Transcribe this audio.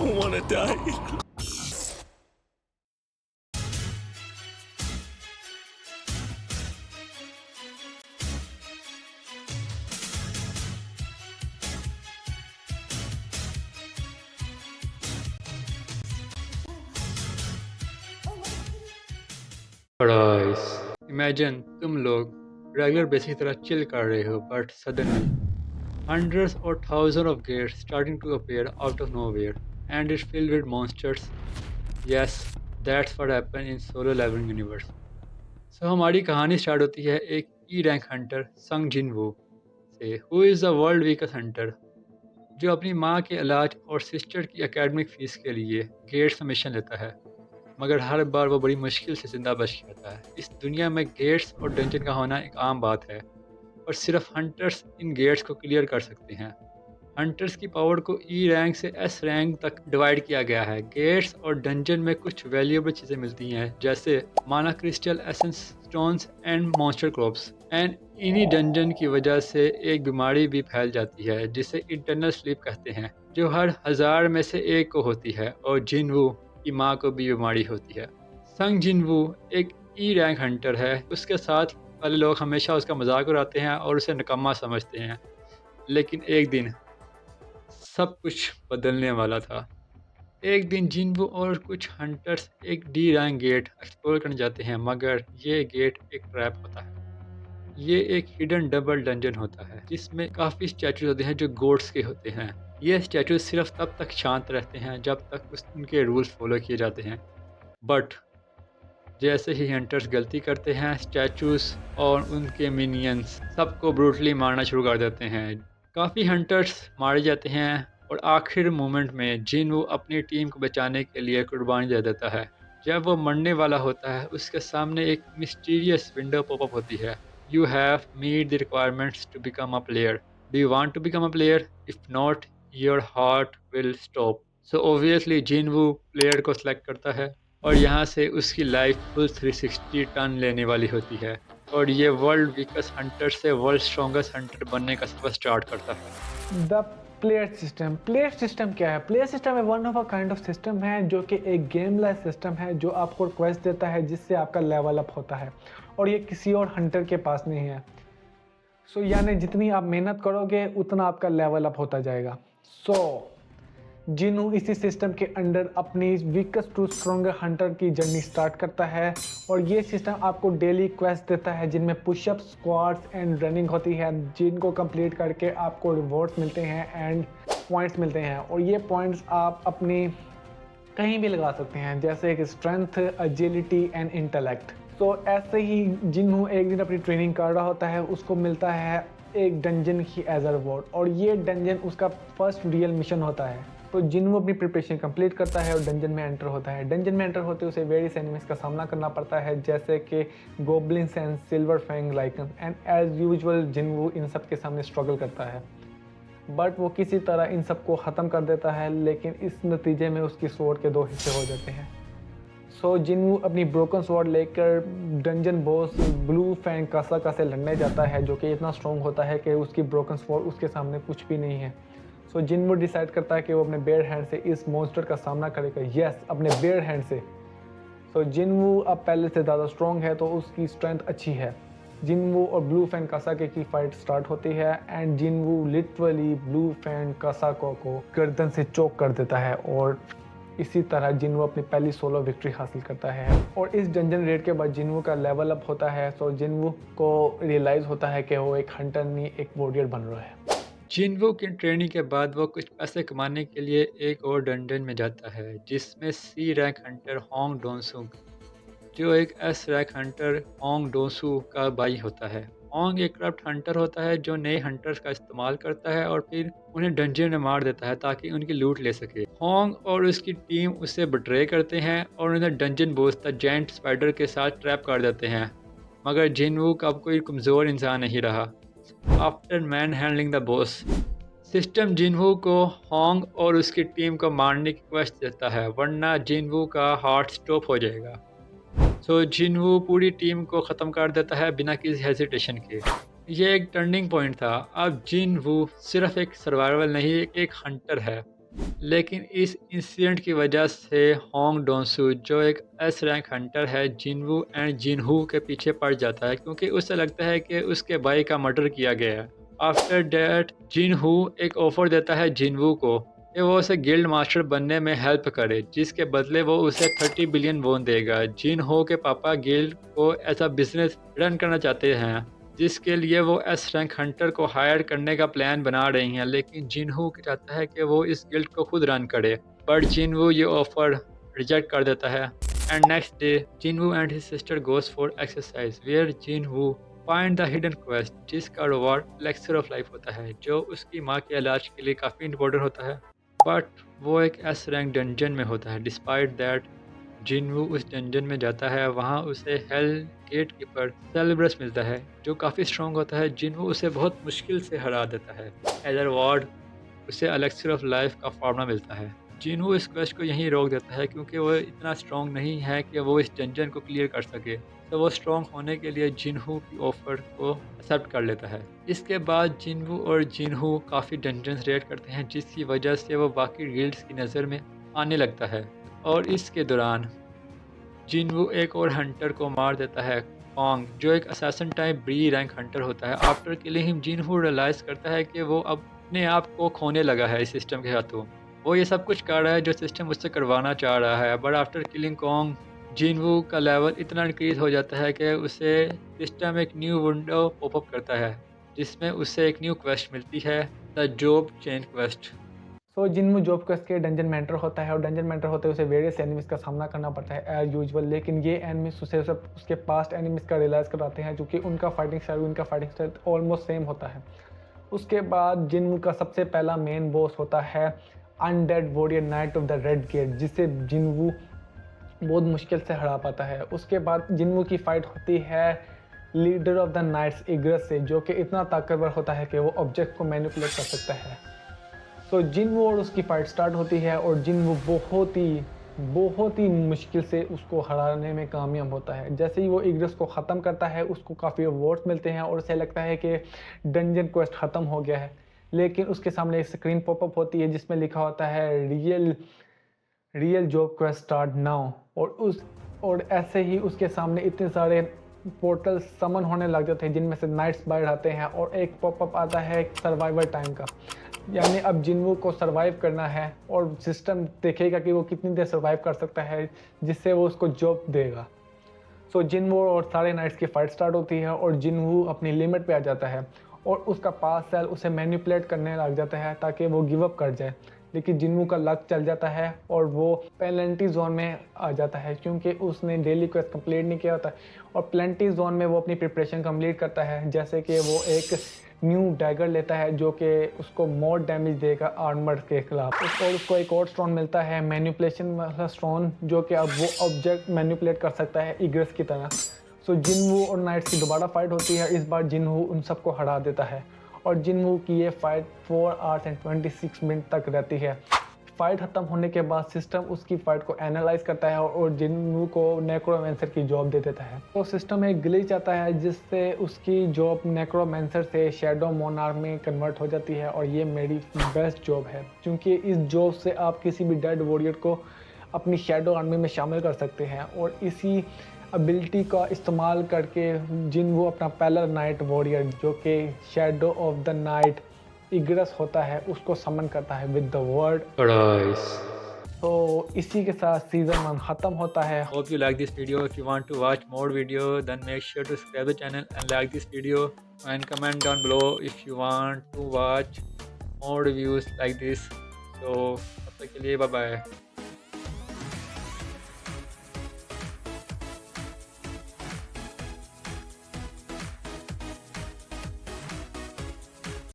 don't want to die. Guys, imagine तुम लोग regular basis की तरह चिल कर रहे हो but suddenly hundreds or thousands of gates starting to appear out of nowhere and it's filled with monsters. Yes, that's what happened in Solo Leveling universe. So हमारी कहानी start होती है एक ई रैंक हंटर संग जिन वू से, who is the world weakest Hunter, जो अपनी माँ के इलाज और सिस्टर की एकेडमिक फीस के लिए गेट्स में मिशन लेता है। मगर हर बार वो बड़ी मुश्किल से ज़िंदा बच के आता है। इस दुनिया में गेट्स और डंजन का होना एक आम बात है और सिर्फ हंटर्स इन गेट्स को क्लियर कर सकते हैं। हंटर्स की पावर को ई रैंक से एस रैंक तक डिवाइड किया गया है। गेट्स और डंजन में कुछ वैल्यूएबल चीज़ें मिलती हैं जैसे माना crystal, essence stones and monster crops. And इन्हीं डंजन की वजह से एक बीमारी भी फैल जाती है जिसे इंटरनल स्लीप कहते हैं, जो हर 1000 में से एक को होती है और जिनवू की माँ को भी बीमारी होती है। संग जिनवू एक ई रैंक हंटर है। उसके साथ वाले लोग हमेशा उसका मजाक उड़ाते हैं और उसे निकम्मा समझते हैं, लेकिन एक दिन सब कुछ बदलने वाला था। एक दिन जिन्वू और कुछ हंटर्स एक डी रैंक गेट एक्सप्लोर करने जाते हैं, मगर ये गेट एक ट्रैप होता है। ये एक हिडन डबल डंजन होता है जिसमें काफ़ी स्टैचूज होते हैं जो गोड्स के होते हैं। ये स्टैचूज सिर्फ तब तक शांत रहते हैं जब तक उनके रूल्स फॉलो किए जाते हैं, बट जैसे ही हंटर्स गलती करते हैं, स्टैचूज और उनके मिनियंस सबको ब्रूटली मारना शुरू कर देते हैं। काफ़ी हंटर्स मारे जाते हैं और आखिर मोमेंट में जिन अपनी टीम को बचाने के लिए कुर्बानी दे देता है। जब वो मरने वाला होता है, उसके सामने एक मिस्टीरियस विंडो पॉपअप होती है। You have meet the requirements to become a player. Do you want to become a player? If not, your heart will stop. So obviously Jinwoo player को सिलेक्ट करता है और यहाँ से उसकी लाइफ फुल 360 टर्न लेने वाली होती है और ये वर्ल्ड वीकेस्ट हंटर से वर्ल्ड स्ट्रॉन्गेस्ट हंटर बनने का सफर स्टार्ट करता है। द प्लेयर सिस्टम क्या है? Player system one of a kind of system है जो कि एक गेम लाइक सिस्टम है जो आपको क्वेस्ट देता है जिससे आपका लेवल अप होता है, और ये किसी और हंटर के पास नहीं है। सो यानी जितनी आप मेहनत करोगे उतना आपका लेवल अप होता जाएगा। जिनू इसी सिस्टम के अंडर अपनी वीकेस्ट टू स्ट्रॉन्गर हंटर की जर्नी स्टार्ट करता है, और ये सिस्टम आपको डेली क्वेस्ट देता है जिनमें पुशअप, स्क्वाट्स एंड रनिंग होती है, जिनको कंप्लीट करके आपको रिवॉर्ड्स मिलते हैं एंड पॉइंट्स मिलते हैं। और ये पॉइंट्स आप अपनी कहीं भी लगा सकते हैं, जैसे कि स्ट्रेंथ, एजिलिटी एंड इंटेलेक्ट। तो ऐसे ही जिन्हों एक दिन अपनी ट्रेनिंग कर रहा होता है, उसको मिलता है एक डंजन की एज अ रिवॉर्ड, और ये डंजन उसका फर्स्ट रियल मिशन होता है। तो जिन्हों अपनी प्रिपरेशन कंप्लीट करता है और डंजन में एंटर होता है। डंजन में एंटर होते उसे वेरियस एनिमीज का सामना करना पड़ता है, जैसे कि goblins and Silver Fang Lycan, and as usual Jinwoo इन सब के सामने स्ट्रगल करता है, बट वो किसी तरह इन सबको ख़त्म कर देता है। लेकिन इस नतीजे में उसकी स्वॉर्ड के 2 हिस्से हो जाते हैं। सो जिन्वू अपनी ब्रोकन स्वॉर्ड लेकर डंजन बॉस ब्लू फैंग कासाका से लड़ने जाता है, जो कि इतना स्ट्रॉन्ग होता है कि उसकी ब्रोकन स्वॉर्ड उसके सामने कुछ भी नहीं है। सो जिन्वू डिसाइड करता है कि वो अपने बेयर हैंड से इस मॉन्स्टर का सामना करेगा। यस, अपने बेयर हैंड से। सो जिन्वू अब पहले से ज़्यादा स्ट्रॉन्ग है, तो उसकी स्ट्रेंथ अच्छी है। जिन्वू और ब्लू फैन कासाके की फाइट स्टार्ट होती है, and Jinwoo literally blue fang Kasaka को गर्दन से चोक कर देता है, और इसी तरह जिन्वू अपनी पहली सोलो विक्ट्री हासिल करता है। और इस डंजन रेड के बाद जिन्वू का लेवल अप होता है। सो जिन्वू को रियलाइज़ होता है कि वो एक हंटर नहीं, एक वॉरियर बन रहा है। जिनवू की ट्रेनिंग के बाद वो कुछ पैसे कमाने के लिए एक और डंजन में जाता है जिसमें सी रैंक हंटर होंग डोंसुंग, जो एक एस रैंक हंटर होंग डोसू का भाई होता है। होंग एक करप्ट हंटर होता है जो नए हंटर्स का इस्तेमाल करता है और फिर उन्हें डंजन में मार देता है ताकि उनकी लूट ले सके। होंग और उसकी टीम उसे बिट्रे करते हैं और उन्हें dungeon boss the giant spider के साथ ट्रैप कर देते हैं, मगर जिनवू का अब कोई कमज़ोर इंसान नहीं रहा। After man handling the boss, system जिनवू को होंग और उसकी टीम को मारने की क्वेस्ट देता है, वरना जिनवू का हार्ट स्टॉप हो जाएगा। सो जिनवू पूरी टीम को ख़त्म कर देता है बिना किसी हेजिटेशन के। ये एक टर्निंग पॉइंट था। अब जिनवू सिर्फ एक सर्वाइवल नहीं, एक हंटर है। लेकिन इस इंसिडेंट की वजह से होंग डोंसू जो एक एस रैंक हंटर है जिनवू एंड जिनहू के पीछे पड़ जाता है क्योंकि उसे लगता है कि उसके भाई का मर्डर किया गया है। आफ्टर डैट जिनहू एक ऑफर देता है जिनवू को कि वो उसे गिल्ड मास्टर बनने में हेल्प करे, जिसके बदले वो उसे 30 बिलियन वोन देगा। जिनहो के पापा गिल्ड को ऐसा बिजनेस रन करना चाहते हैं जिसके लिए वो एस रैंक हंटर को हायर करने का प्लान बना रही हैं, लेकिन जिनहू चाहता है कि वो इस गिल्ड को खुद रन करे, बट जिनवू ये ऑफर रिजेक्ट कर देता है। And next day Jinwoo and his sister goes for exercise where Jinwoo find the hidden quest, जिसका रिवॉर्ड एलेक्सर ऑफ लाइफ होता है जो उसकी माँ के इलाज के लिए काफ़ी इंपॉर्टेंट होता है। बट वो एक एस रैंक डंजन में होता है। डिस्पाइट दैट जिनवू उस डंजन में जाता है, वहाँ उसे हेल गेट कीपर सेलिब्रस मिलता है जो काफ़ी स्ट्रॉन्ग होता है। जिनवू उसे बहुत मुश्किल से हरा देता है। एज अ रिवॉर्ड उसे एलेक्सर ऑफ लाइफ का फार्मूला मिलता है। जिनवू इस क्वेस्ट को यहीं रोक देता है क्योंकि वो इतना स्ट्रॉन्ग नहीं है कि वो इस डंजन को क्लियर कर सके, तो वो स्ट्रॉन्ग होने के लिए जिनहू की ऑफर को एक्सेप्ट कर लेता है। इसके बाद जिनवू और जिनहू काफ़ी डंजन्स रेड करते हैं जिसकी वजह से वो बाकी गिल्ड्स की नज़र में आने लगता है। और इसके दौरान जिनवू एक और हंटर को मार देता है, कॉन्ग, जो एक assassin type B rank hunter होता है। After killing him Jinwoo realize करता है कि वो अब अपने आप को खोने लगा है इस सिस्टम के हाथों। वो ये सब कुछ कर रहा है जो सिस्टम उससे करवाना चाह रहा है, बट आफ्टर किलिंग कॉन्ग जिनवू का लेवल इतना इंक्रीज हो जाता है कि उसे सिस्टम एक न्यू विंडो पॉपअप करता है जिसमें उसे एक न्यू क्वेस्ट मिलती है, the job change quest. So जिनवू job quest के डंजन में एंटर होता है और डंजन में एंटर होते हुए उसे वेरियस एनिमीज का सामना करना पड़ता है एज यूजुअल, लेकिन ये एनिमीज उसे उसके पास्ट एनिमीज का रियलाइज़ कराते हैं क्योंकि उनका फाइटिंग स्टाइल उनका फाइटिंग स्टाइल ऑलमोस्ट सेम होता है। उसके बाद जिनवू का सबसे पहला मेन बॉस होता है undead warrior knight of the red gate, जिसे जिनवू बहुत मुश्किल से हरा पाता है। उसके बाद जिनवू की फाइट होती है लीडर ऑफ द नाइट्स इग्रस से, जो कि इतना ताकतवर होता है कि वो ऑब्जेक्ट को मैनिपुलेट कर सकता है। सो जिनवू और उसकी फाइट स्टार्ट होती है और जिनवू बहुत ही मुश्किल से उसको हराने में कामयाब होता है। जैसे ही वो इग्रस को ख़त्म करता है उसको काफ़ी अवार्ड्स मिलते हैं और उसे लगता है कि डंजन क्वेस्ट ख़त्म हो गया है, लेकिन उसके सामने एक स्क्रीन पॉपअप होती है जिसमें लिखा होता है real job quest start now. और ऐसे ही उसके सामने इतने सारे पोर्टल समन होने लग जाते हैं जिनमें से नाइट्स बाहर आते हैं और एक पॉपअप आता है सर्वाइवल टाइम का, यानी अब जिनवू को सर्वाइव करना है और सिस्टम देखेगा कि वो कितनी देर सर्वाइव कर सकता है जिससे वो उसको जॉब देगा। सो जिनवू और सारे नाइट्स की फाइट स्टार्ट होती है और जिनवू अपनी लिमिट पे आ जाता है और उसका पास सेल उसे मैनिपुलेट करने लग जाता है ताकि वो गिव अप कर जाए, लेकिन जिनवू का लक चल जाता है और वो पेनल्टी जोन में आ जाता है क्योंकि उसने डेली क्वेस्ट कंप्लीट नहीं किया होता। और पेनल्टी जोन में वो अपनी प्रिपरेशन कंप्लीट करता है, जैसे कि वो एक न्यू डैगर लेता है जो कि उसको मोर डैमेज देगा आर्मर के खिलाफ। और उसको एक और स्टोन मिलता है मैनिपुलेशन वाला स्टोन, जो कि अब वो ऑब्जेक्ट मैनिपुलेट कर सकता है इग्रस की तरह। सो जिनवू और नाइट्स की दोबारा फाइट होती है। इस बार जिनवू उन सबको हरा देता है और जिनवू की ये फाइट 4 आवर्स एंड 26 मिनट तक रहती है। फाइट ख़त्म होने के बाद सिस्टम उसकी फाइट को एनालाइज करता है और जिनवू को नेक्रोमेंसर की जॉब दे देता है। तो सिस्टम एक ग्लिच आता है जिससे उसकी जॉब नेक्रोमेंसर से शैडो मोनार्क में कन्वर्ट हो जाती है और ये मेरी बेस्ट जॉब है क्योंकि इस जॉब से आप किसी भी डेड वॉरियर को अपनी शैडो आर्मी में शामिल कर सकते हैं और इसी एबिलिटी का इस्तेमाल करके जिनवू अपना पहला नाइट वॉरियर जो कि शैडो ऑफ द नाइट इग्रस होता है उसको समन करता है विद द वर्ड अराइज। तो इसी के साथ सीजन 1 खत्म होता है। Hope you like this video. If you want to watch more video, then make sure to subscribe the channel and like this video and comment down below if you want to watch more reviews like this. So तब तक के लिए bye bye.